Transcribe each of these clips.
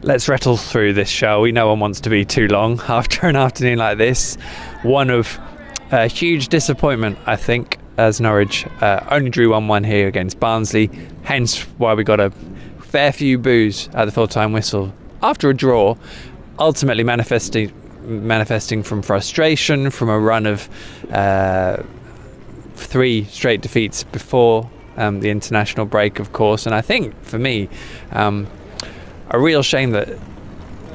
Let's rattle through this, shall we? No one wants to be too long after an afternoon like this. One of huge disappointment, I think, as Norwich only drew 1-1 here against Barnsley, hence why we got a fair few boos at the full-time whistle after a draw, ultimately manifesting from frustration from a run of 3 straight defeats before the international break, of course. And I think, for me, a real shame that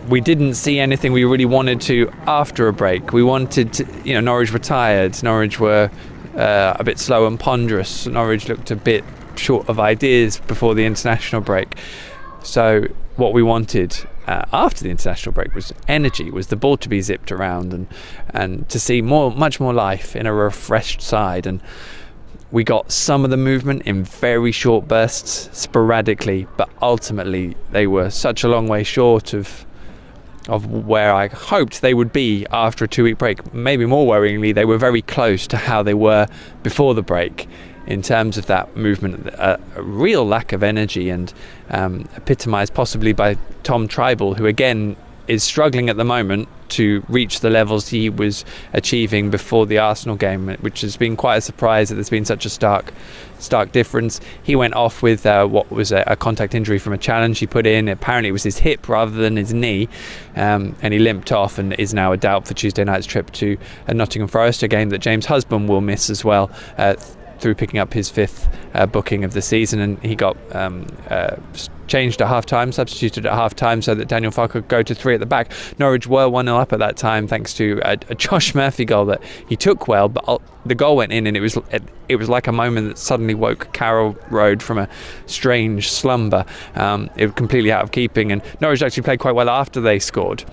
we didn't see anything we really wanted to after a break. We wanted to, Norwich were tired, Norwich were a bit slow and ponderous, Norwich looked a bit short of ideas before the international break. So what we wanted after the international break was energy, was the ball to be zipped around and to see much more life in a refreshed side. And we got some of the movement in very short bursts, sporadically, but ultimately they were such a long way short of where I hoped they would be after a 2-week break. Maybe more worryingly, they were very close to how they were before the break in terms of that movement, a real lack of energy, and epitomised possibly by Tom Tribal, who again is struggling at the moment to reach the levels he was achieving before the Arsenal game, which has been quite a surprise that there's been such a stark difference. He went off with what was a contact injury from a challenge he put in. Apparently it was his hip rather than his knee, and he limped off and is now a doubt for Tuesday night's trip to Nottingham Forest, a game that James Husband will miss as well, through picking up his 5th booking of the season. And he got changed at half-time, substituted at half-time, so that Daniel Farke could go to 3 at the back. Norwich were 1-0 up at that time thanks to a Josh Murphy goal that he took well, but the goal went in, and it was like a moment that suddenly woke Carrow Road from a strange slumber. It was completely out of keeping, and Norwich actually played quite well after they scored.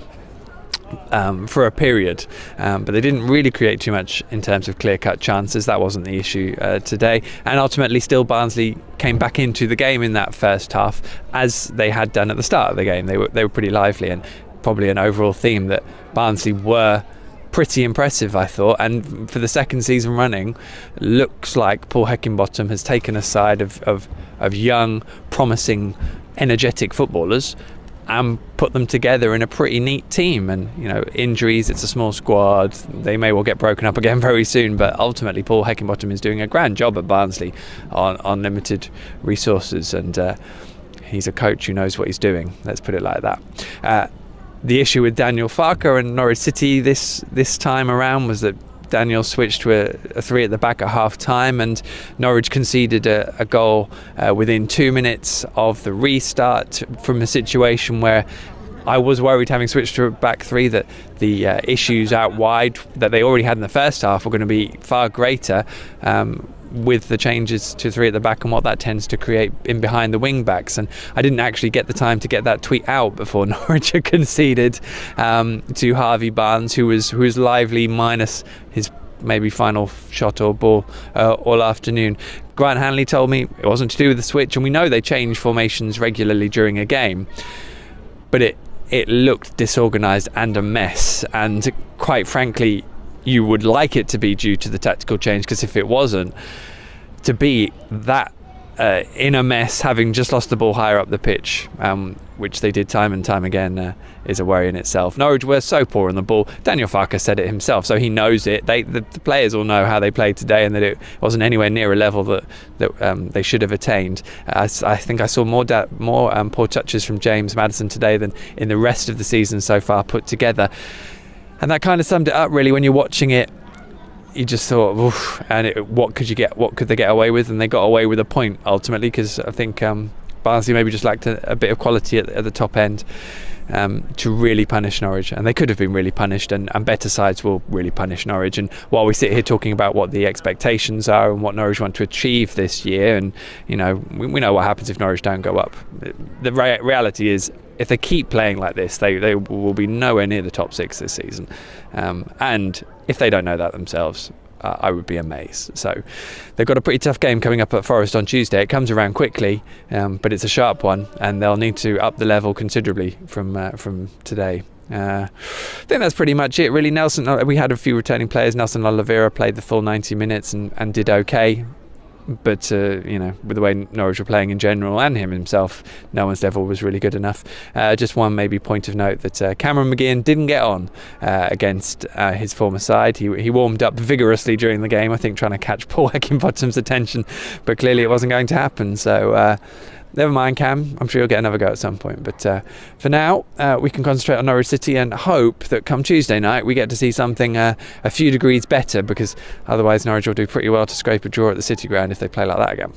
For a period, but they didn't really create too much in terms of clear-cut chances. That wasn't the issue today, and ultimately still Barnsley came back into the game in that first half as they had done at the start of the game. They were pretty lively, and probably an overall theme that Barnsley were pretty impressive, I thought. And for the second season running, looks like Paul Heckingbottom has taken a side of young, promising, energetic footballers and put them together in a pretty neat team. And injuries, it's a small squad, they may well get broken up again very soon, but ultimately Paul Heckingbottom is doing a grand job at Barnsley on limited resources, and he's a coach who knows what he's doing, let's put it like that. The issue with Daniel Farke and Norwich City this time around was that Daniel switched to a 3 at the back at half-time, and Norwich conceded a goal within 2 minutes of the restart from a situation where I was worried, having switched to a back 3, that the issues out wide that they already had in the first half were going to be far greater with the changes to 3 at the back and what that tends to create in behind the wing backs. And I didn't actually get the time to get that tweet out before Norwich had conceded to Harvey Barnes, who was lively minus his maybe final shot or ball all afternoon. Grant Hanley told me it wasn't to do with the switch, and we know they change formations regularly during a game, but it looked disorganised and a mess, and quite frankly you would like it to be due to the tactical change, because if it wasn't, to be that in a mess, having just lost the ball higher up the pitch, which they did time and time again, is a worry in itself. Norwich were so poor on the ball. Daniel Farke said it himself, so he knows it. The players all know how they played today, and that it wasn't anywhere near a level that they should have attained. I think I saw more poor touches from James Maddison today than in the rest of the season so far put together. And that kind of summed it up, really. When you're watching it, you just thought, oof, and what could they get away with? And they got away with a point ultimately, because I think Barnsley maybe just lacked a bit of quality at the top end to really punish Norwich, and they could have been really punished, and better sides will really punish Norwich. And while we sit here talking about what the expectations are and what Norwich want to achieve this year, and we know what happens if Norwich don't go up, the reality is, if they keep playing like this, they will be nowhere near the top 6 this season. And if they don't know that themselves, I would be amazed. So they've got a pretty tough game coming up at Forest on Tuesday. It comes around quickly, but it's a sharp one, and they'll need to up the level considerably from today. I think that's pretty much it, really. We had a few returning players. Nelson Oliveira played the full 90 minutes and did okay. but you know, with the way Norwich were playing in general and him himself, no one's level was really good enough. Just one maybe point of note that Cameron McGeehan didn't get on against his former side. He warmed up vigorously during the game, I think trying to catch Paul Heckingbottom's attention, but clearly it wasn't going to happen. So never mind, Cam, I'm sure you'll get another go at some point. But for now, we can concentrate on Norwich City and hope that come Tuesday night we get to see something a few degrees better, because otherwise Norwich will do pretty well to scrape a draw at the City Ground if they play like that again.